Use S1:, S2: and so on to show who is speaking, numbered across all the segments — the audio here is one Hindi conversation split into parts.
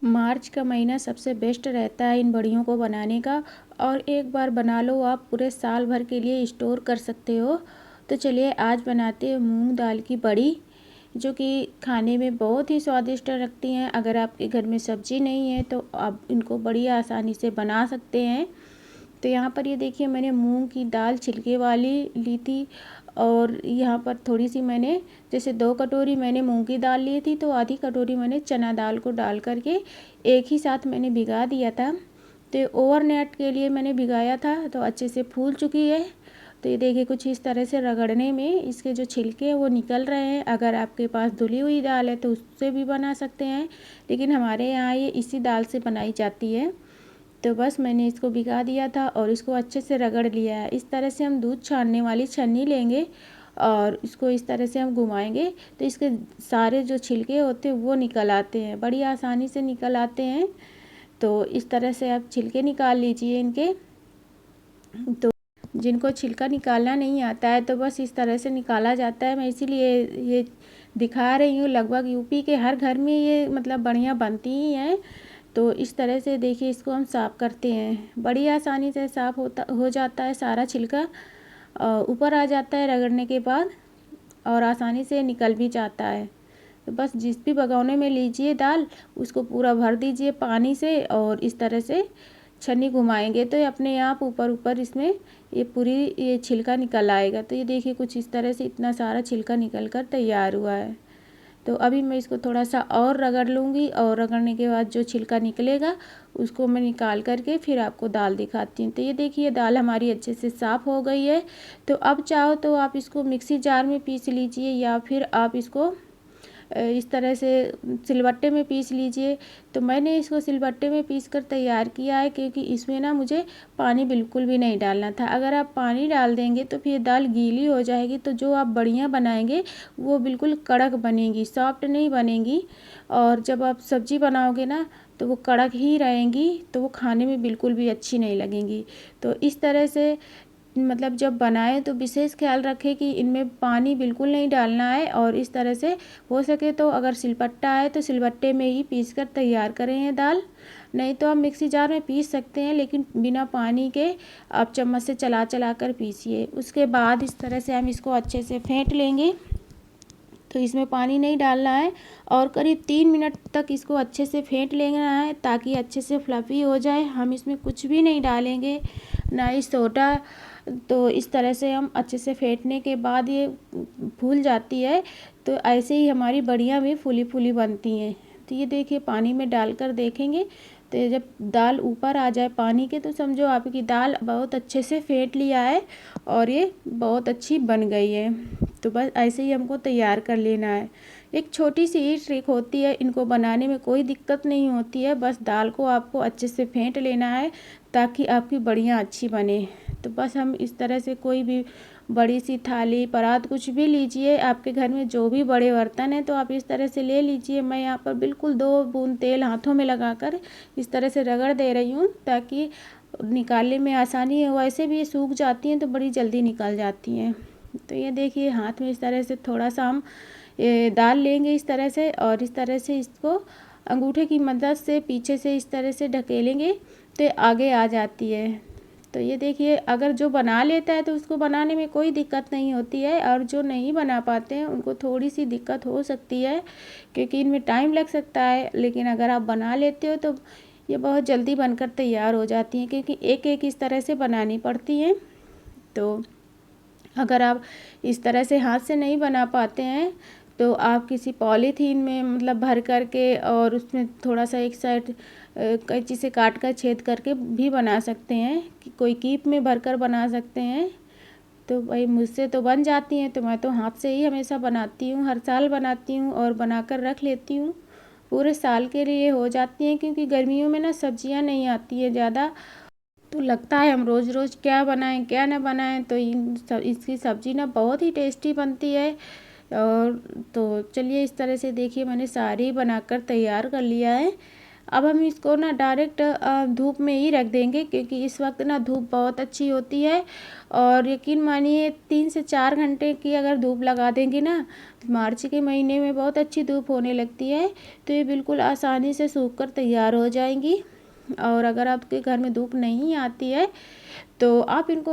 S1: मार्च का महीना सबसे बेस्ट रहता है इन बड़ियों को बनाने का। और एक बार बना लो आप पूरे साल भर के लिए स्टोर कर सकते हो। तो चलिए आज बनाते हैं मूंग दाल की बड़ी, जो कि खाने में बहुत ही स्वादिष्ट लगती हैं। अगर आपके घर में सब्जी नहीं है तो आप इनको बड़ी आसानी से बना सकते हैं। तो यहाँ पर ये देखिए मैंने मूंग की दाल छिलके वाली ली थी। और यहाँ पर थोड़ी सी मैंने, जैसे 2 कटोरी मैंने मूंग की दाल ली थी तो आधी कटोरी मैंने चना दाल को डाल करके एक ही साथ मैंने भिगा दिया था। तो ओवरनाइट के लिए मैंने भिगाया था, तो अच्छे से फूल चुकी है। तो ये देखिए कुछ इस तरह से रगड़ने में इसके जो छिलके हैं वो निकल रहे हैं। अगर आपके पास धुली हुई दाल है तो उससे भी बना सकते हैं, लेकिन हमारे यहाँ ये इसी दाल से बनाई जाती है। तो बस मैंने इसको भिगा दिया था और इसको अच्छे से रगड़ लिया है। इस तरह से हम दूध छानने वाली छन्नी लेंगे और इसको इस तरह से हम घुमाएंगे तो इसके सारे जो छिलके होते हैं वो निकल आते हैं, बड़ी आसानी से निकल आते हैं। तो इस तरह से आप छिलके निकाल लीजिए इनके। तो जिनको छिलका निकालना नहीं आता है तो बस इस तरह से निकाला जाता है। मैं इसीलिए ये दिखा रही हूँ। लगभग यूपी के हर घर में ये मतलब बढ़िया बनती ही हैं। तो इस तरह से देखिए इसको हम साफ़ करते हैं, बड़ी आसानी से साफ़ हो जाता है। सारा छिलका ऊपर आ जाता है रगड़ने के बाद और आसानी से निकल भी जाता है। तो बस जिस भी भगोने में लीजिए दाल उसको पूरा भर दीजिए पानी से और इस तरह से छन्नी घुमाएंगे तो ये अपने आप ऊपर ऊपर इसमें ये पूरी ये छिलका निकल आएगा। तो ये देखिए कुछ इस तरह से इतना सारा छिलका निकल कर तैयार हुआ है। तो अभी मैं इसको थोड़ा सा और रगड़ लूँगी और रगड़ने के बाद जो छिलका निकलेगा उसको मैं निकाल करके फिर आपको दाल दिखाती हूँ। तो ये देखिए दाल हमारी अच्छे से साफ़ हो गई है। तो अब चाहो तो आप इसको मिक्सी जार में पीस लीजिए या फिर आप इसको इस तरह से सिलबट्टे में पीस लीजिए। तो मैंने इसको सिलबट्टे में पीस कर तैयार किया है, क्योंकि इसमें ना मुझे पानी बिल्कुल भी नहीं डालना था। अगर आप पानी डाल देंगे तो फिर दाल गीली हो जाएगी, तो जो आप बड़ियाँ बनाएंगे वो बिल्कुल कड़क बनेंगी, सॉफ्ट नहीं बनेंगी। और जब आप सब्ज़ी बनाओगे ना तो वो कड़क ही रहेंगी, तो वो खाने में बिल्कुल भी अच्छी नहीं लगेंगी। तो इस तरह से मतलब जब बनाए तो विशेष ख्याल रखें कि इनमें पानी बिल्कुल नहीं डालना है। और इस तरह से हो सके तो अगर सिलबट्टा है तो सिलबट्टे में ही पीस कर तैयार करें ये दाल। नहीं तो आप मिक्सी जार में पीस सकते हैं, लेकिन बिना पानी के आप चम्मच से चला चला कर पीसिए। उसके बाद इस तरह से हम इसको अच्छे से फेंट लेंगे। तो इसमें पानी नहीं डालना है और करीब 3 मिनट तक इसको अच्छे से फेंट लेना है ताकि अच्छे से फ्लफ़ी हो जाए। हम इसमें कुछ भी नहीं डालेंगे, ना ही सोडा। तो इस तरह से हम अच्छे से फेंटने के बाद ये फूल जाती है। तो ऐसे ही हमारी बढ़िया भी फूली फूली बनती हैं। तो ये देखिए पानी में डालकर देखेंगे तो ये जब दाल ऊपर आ जाए पानी के तो समझो आपकी दाल बहुत अच्छे से फेंट लिया है और ये बहुत अच्छी बन गई है। तो बस ऐसे ही हमको तैयार कर लेना है। एक छोटी सी ही ट्रिक होती है, इनको बनाने में कोई दिक्कत नहीं होती है। बस दाल को आपको अच्छे से फेंट लेना है ताकि आपकी बढ़िया अच्छी बने। तो बस हम इस तरह से कोई भी बड़ी सी थाली परात कुछ भी लीजिए, आपके घर में जो भी बड़े बर्तन हैं तो आप इस तरह से ले लीजिए। मैं यहाँ पर बिल्कुल 2 बूंद तेल हाथों में लगाकर इस तरह से रगड़ दे रही हूँ ताकि निकालने में आसानी हो। वैसे भी ये सूख जाती हैं तो बड़ी जल्दी निकल जाती हैं। तो ये देखिए हाथ में इस तरह से थोड़ा सा हम ये दाल लेंगे इस तरह से और इस तरह से इसको अंगूठे की मदद से पीछे से इस तरह से ढकेलेंगे तो आगे आ जाती है। तो ये देखिए अगर जो बना लेता है तो उसको बनाने में कोई दिक्कत नहीं होती है, और जो नहीं बना पाते हैं उनको थोड़ी सी दिक्कत हो सकती है क्योंकि इनमें टाइम लग सकता है। लेकिन अगर आप बना लेते हो तो ये बहुत जल्दी बनकर तैयार हो जाती हैं, क्योंकि एक एक इस तरह से बनानी पड़ती हैं। तो अगर आप इस तरह से हाथ से नहीं बना पाते हैं तो आप किसी पॉलीथीन में मतलब भर करके और उसमें थोड़ा सा एक साइड कैंची से काट कर छेद करके भी बना सकते हैं, कि कोई कीप में भरकर बना सकते हैं। तो भाई मुझसे तो बन जाती हैं, तो मैं तो हाथ से ही हमेशा बनाती हूँ, हर साल बनाती हूँ और बनाकर रख लेती हूँ। पूरे साल के लिए हो जाती हैं, क्योंकि गर्मियों में ना सब्जियां नहीं आती है ज़्यादा। तो लगता है हम रोज़ रोज़ क्या बनाएं क्या ना बनाएं, तो इसकी सब्ज़ी ना बहुत ही टेस्टी बनती है। और तो चलिए इस तरह से देखिए मैंने सारी बनाकर तैयार कर लिया है। अब हम इसको ना डायरेक्ट धूप में ही रख देंगे, क्योंकि इस वक्त ना धूप बहुत अच्छी होती है। और यकीन मानिए 3 से 4 घंटे की अगर धूप लगा देंगे ना, मार्च के महीने में बहुत अच्छी धूप होने लगती है, तो ये बिल्कुल आसानी से सूख कर तैयार हो जाएंगी। और अगर आपके घर में धूप नहीं आती है तो आप इनको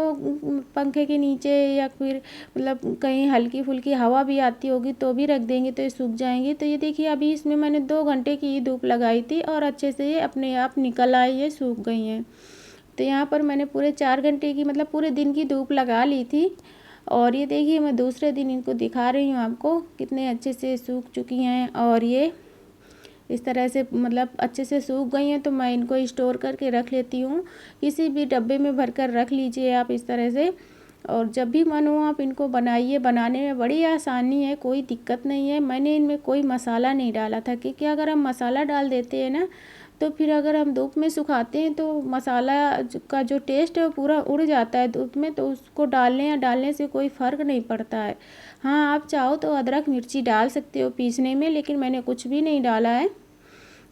S1: पंखे के नीचे या फिर मतलब कहीं हल्की फुल्की हवा भी आती होगी तो भी रख देंगे तो ये सूख जाएंगे। तो ये देखिए अभी इसमें मैंने 2 घंटे की ही धूप लगाई थी और अच्छे से ये अपने आप निकल आई है, सूख गई हैं। तो यहाँ पर मैंने पूरे 4 घंटे की मतलब पूरे दिन की धूप लगा ली थी। और ये देखिए मैं दूसरे दिन इनको दिखा रही हूँ आपको, कितने अच्छे से सूख चुकी हैं। और ये इस तरह से मतलब अच्छे से सूख गई हैं, तो मैं इनको स्टोर करके रख लेती हूँ। किसी भी डब्बे में भरकर रख लीजिए आप इस तरह से, और जब भी मन हो आप इनको बनाइए। बनाने में बड़ी आसानी है, कोई दिक्कत नहीं है। मैंने इनमें कोई मसाला नहीं डाला था, क्योंकि अगर हम मसाला डाल देते हैं ना तो फिर अगर हम धूप में सुखाते हैं तो मसाला का जो टेस्ट है वो पूरा उड़ जाता है धूप में, तो उसको डालने या डालने से कोई फ़र्क नहीं पड़ता है। हाँ, आप चाहो तो अदरक मिर्ची डाल सकते हो पीसने में, लेकिन मैंने कुछ भी नहीं डाला है,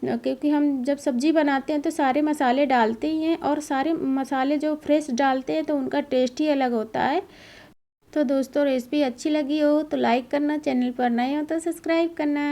S1: क्योंकि हम जब सब्ज़ी बनाते हैं तो सारे मसाले डालते ही हैं, और सारे मसाले जो फ्रेश डालते हैं तो उनका टेस्ट ही अलग होता है। तो दोस्तों रेसिपी अच्छी लगी हो तो लाइक करना, चैनल पर नए हो तो सब्सक्राइब करना।